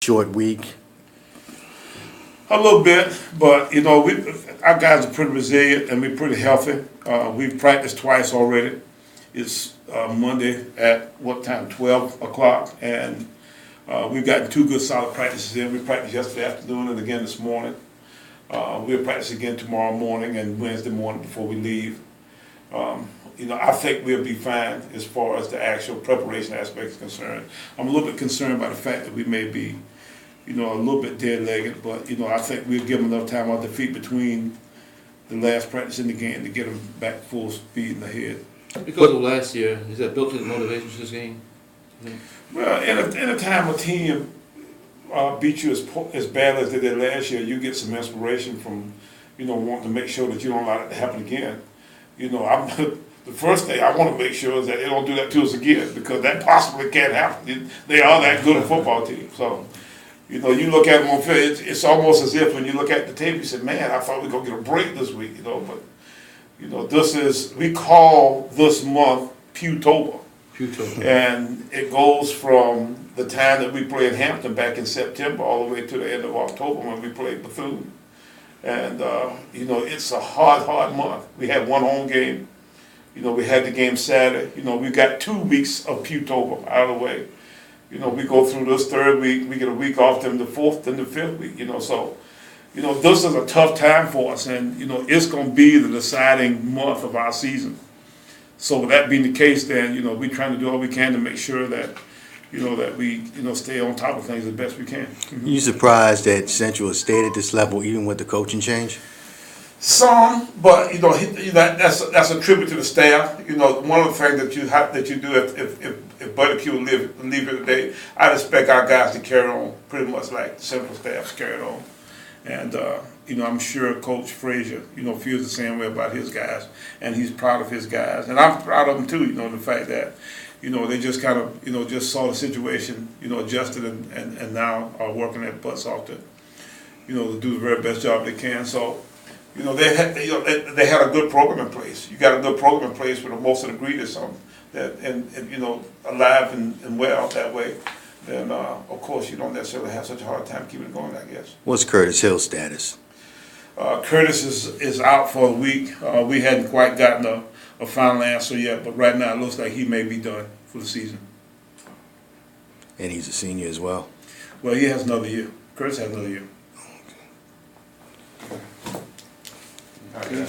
short week? A little bit, but our guys are pretty resilient and we're pretty healthy. We've practiced twice already. It's Monday at what time? 12 o'clock, and we've gotten two good solid practices in. We practiced yesterday afternoon and again this morning. We'll practice again tomorrow morning and Wednesday morning before we leave. I think we'll be fine as far as the actual preparation aspect is concerned. I'm a little bit concerned by the fact that we may be, a little bit dead-legged, but, I think we'll give them enough time on the feet between the last practice and the game to get them back full speed in the head. Because of last year, is that built in motivation for this game? Well, in a time a team beat you as bad as they did last year, you get some inspiration from, wanting to make sure that you don't allow it to happen again. The first thing I want to make sure is that they don't do that to us again, because that possibly can't happen. They are that good a football team. So, you look at them on field, it's almost as if when you look at the tape, you say, man, I thought we were going to get a break this week, but, we call this month Pewtober. And it goes from the time that we played Hampton back in September all the way to the end of October when we played Bethune. And, it's a hard month. We had one home game. We had the game Saturday. We got 2 weeks of Pewtober out of the way. We go through this third week, we get a week off, then the fourth, then the fifth week, so, this is a tough time for us, and, it's going to be the deciding month of our season. So with that being the case, then, we're trying to do all we can to make sure that, that we, stay on top of things as best we can. You surprised that Central has stayed at this level even with the coaching change? Some, but that's a tribute to the staff. One of the things that you do if Buddy Pough leave here today, I'd expect our guys to carry on pretty much like the Central staff's carried on. And I'm sure Coach Frazier, feels the same way about his guys, and he's proud of his guys, and I'm proud of them too. The fact that they just kind of just saw the situation, adjusted and now are working their butts off to to do the very best job they can. So. They had a good program in place. You got a good program in place with most of the ingredients on that, and alive and well that way. Then of course you don't necessarily have such a hard time keeping it going, I guess. What's Curtis Hill's status? Curtis is out for a week. We hadn't quite gotten a final answer yet, but right now it looks like he may be done for the season. And he's a senior as well? Well, he has another year. Curtis has another year. Okay.